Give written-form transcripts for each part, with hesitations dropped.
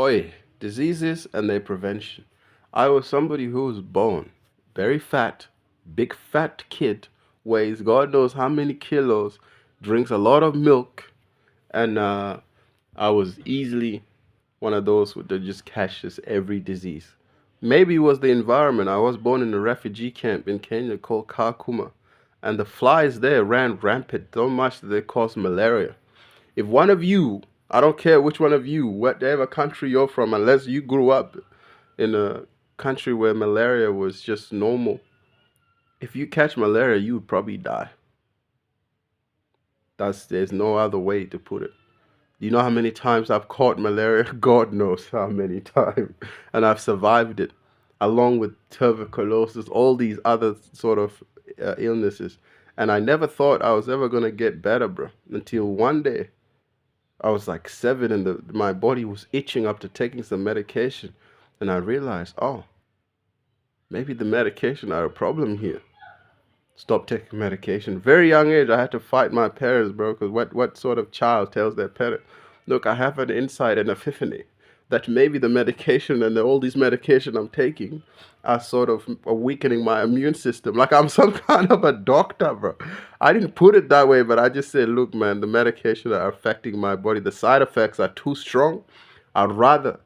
Oi, diseases and their prevention. I was somebody who was born very fat, big fat kid, weighs God knows how many kilos, drinks a lot of milk, and I was easily one of those that just catches every disease. Maybe it was the environment. I was born in a refugee camp in Kenya called Kakuma, and the flies there ran rampant so much that they caused malaria. If one of you, I don't care which one of you, whatever country you're from, unless you grew up in a country where malaria was just normal, if you catch malaria, you would probably die. There's no other way to put it. Do you know how many times I've caught malaria? God knows how many times. And I've survived it, along with tuberculosis, all these other sort of illnesses. And I never thought I was ever going to get better, bro, until one day I was like 7 and my body was itching up to taking some medication. And I realized, oh, maybe the medication are a problem here. Stop taking medication. Very young age, I had to fight my parents, bro, because what sort of child tells their parent, look, I have an insight and epiphany that maybe the medication and all these medication I'm taking are sort of weakening my immune system. Like I'm some kind of a doctor, bro. I didn't put it that way, but I just said, look, man, the medication are affecting my body. The side effects are too strong. I'd rather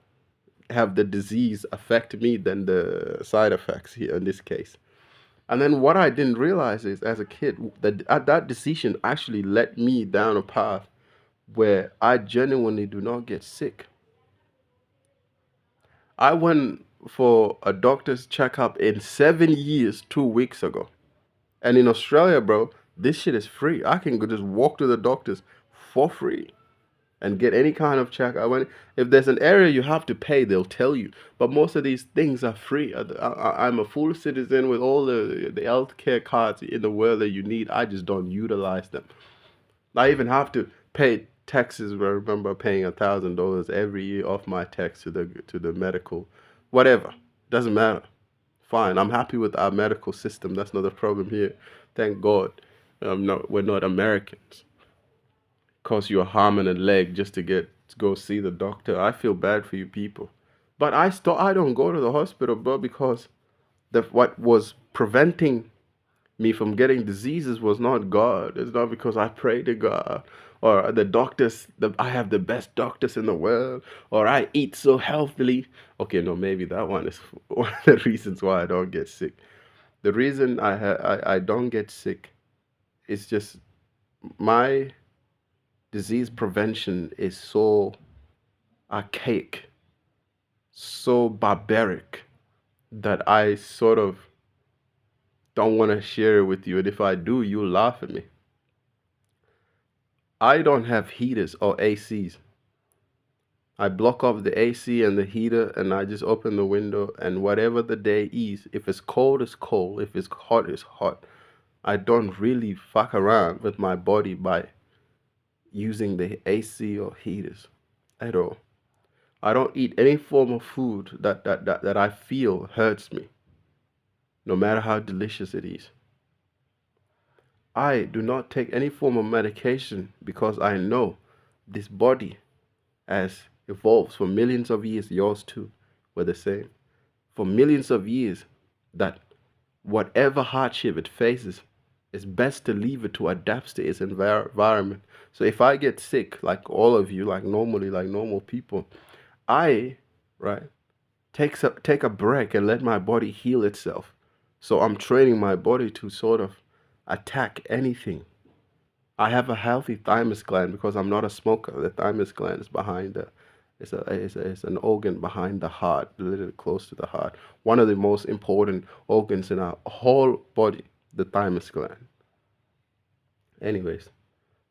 have the disease affect me than the side effects here in this case. And then what I didn't realize is, as a kid, that decision actually led me down a path where I genuinely do not get sick. I went for a doctor's checkup in 7 years 2 weeks ago. And in Australia, bro, this shit is free. I can go just walk to the doctors for free and get any kind of check. If there's an area you have to pay, they'll tell you. But most of these things are free. I'm a full citizen with all the healthcare cards in the world that you need. I just don't utilize them. I even have to pay taxes. I remember paying $1,000 every year off my tax to the medical, whatever. Doesn't matter. Fine. I'm happy with our medical system. That's not the problem here. Thank God. No, we're not Americans. Cost you a arm and a leg just to go see the doctor. I feel bad for you people. But I don't go to the hospital, bro, because what was preventing me from getting diseases was not God. It's not because I pray to God or the doctors, I have the best doctors in the world, or I eat so healthily. Okay, no, maybe that one is one of the reasons why I don't get sick. The reason I don't get sick is just my disease prevention is so archaic, so barbaric that I sort of don't want to share it with you. And if I do, you'll laugh at me. I don't have heaters or ACs. I block off the AC and the heater and I just open the window, and whatever the day is, if it's cold, it's cold. If it's hot, it's hot. I don't really fuck around with my body by using the AC or heaters at all. I don't eat any form of food that I feel hurts me, no matter how delicious it is. I do not take any form of medication because I know this body has evolved for millions of years. Yours too were the same. For millions of years, that whatever hardship it faces, it's best to leave it to adapt to its environment. So if I get sick, like all of you, like normally, like normal people, I, right, take a break and let my body heal itself. So I'm training my body to sort of attack anything. I have a healthy thymus gland because I'm not a smoker. The thymus gland is behind the, it's an organ behind the heart, a little close to the heart. One of the most important organs in our whole body, the thymus gland. Anyways,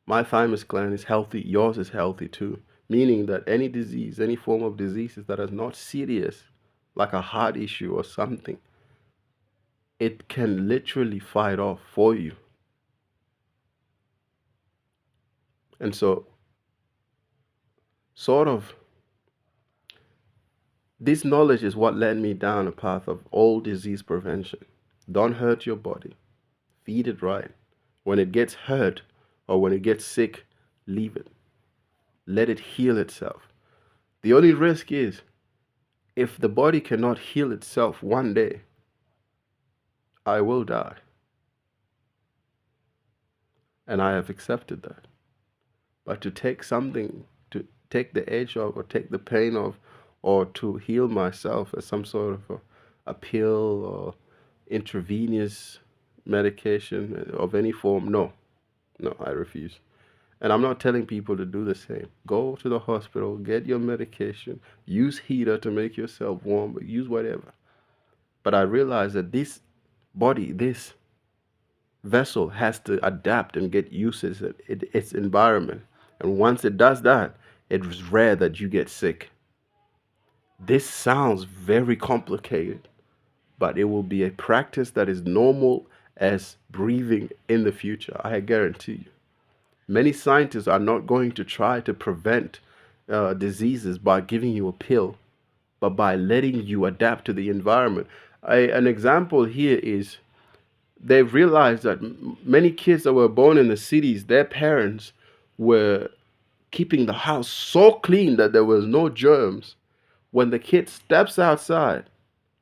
my thymus gland is healthy. Yours is healthy too. Meaning that any disease, any form of diseases that is not serious, like a heart issue or something, it can literally fight off for you. And so, sort of, this knowledge is what led me down a path of all disease prevention. Don't hurt your body. Feed it right. When it gets hurt or when it gets sick, leave it. Let it heal itself. The only risk is if the body cannot heal itself one day, I will die. And I have accepted that. But to take something, to take the edge off or take the pain off, or to heal myself as some sort of a pill or intravenous medication of any form, no, no, I refuse. And I'm not telling people to do the same. Go to the hospital, get your medication, use heater to make yourself warm, but use whatever. But I realize that this body, this vessel has to adapt and get used to its environment. And once it does that, it's rare that you get sick. This sounds very complicated, but it will be a practice that is normal as breathing in the future. I guarantee you. Many scientists are not going to try to prevent diseases by giving you a pill, but by letting you adapt to the environment. An example here is they've realized that many kids that were born in the cities, their parents were keeping the house so clean that there was no germs. When the kid steps outside,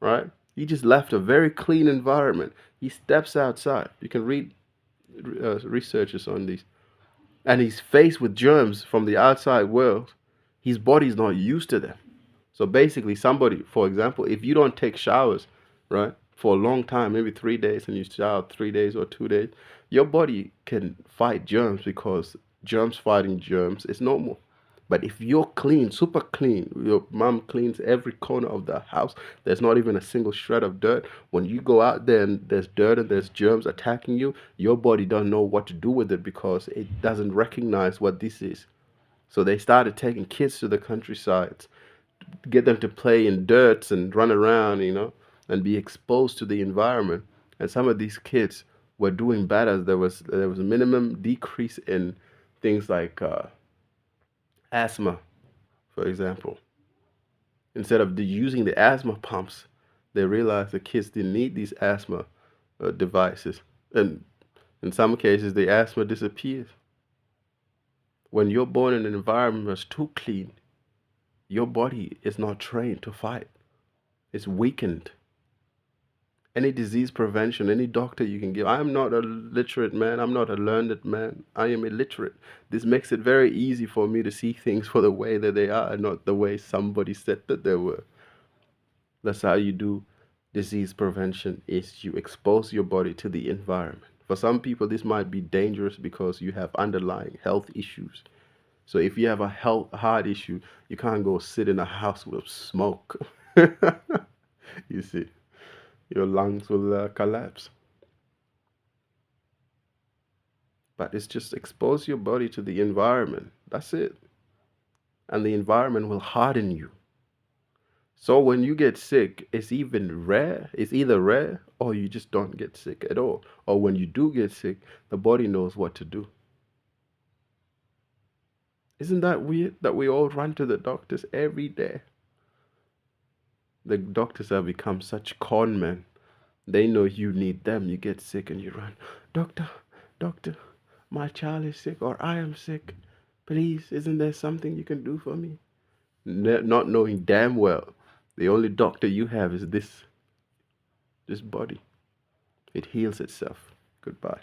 right? He just left a very clean environment. He steps outside. You can read researches on these. And he's faced with germs from the outside world. His body's not used to them. So basically, somebody, for example, if you don't take showers, right, for a long time, maybe 3 days, and you shower 3 days or 2 days, your body can fight germs because germs fighting germs is normal. But if you're clean, super clean, your mom cleans every corner of the house, there's not even a single shred of dirt. When you go out there and there's dirt and there's germs attacking you, your body doesn't know what to do with it because it doesn't recognize what this is. So they started taking kids to the countryside, get them to play in dirt and run around, and be exposed to the environment. And some of these kids were doing better. There was a minimum decrease in things like asthma, for example. Instead of using the asthma pumps, they realized the kids didn't need these asthma devices. And in some cases, the asthma disappears. When you're born in an environment that's too clean, your body is not trained to fight. It's weakened. Any disease prevention, any doctor you can give. I am not a literate man. I'm not a learned man. I am illiterate. This makes it very easy for me to see things for the way that they are and not the way somebody said that they were. That's how you do disease prevention, is you expose your body to the environment. For some people, this might be dangerous because you have underlying health issues. So if you have a heart issue, you can't go sit in a house with smoke. You see, your lungs will collapse. But it's just expose your body to the environment. That's it. And the environment will harden you. So when you get sick, it's either rare or you just don't get sick at all. Or when you do get sick, the body knows what to do. Isn't that weird that we all run to the doctors every day? The doctors have become such con men. They know you need them. You get sick and you run. Doctor, doctor, my child is sick or I am sick. Please, isn't there something you can do for me? Not knowing damn well the only doctor you have is this body. It heals itself. Goodbye.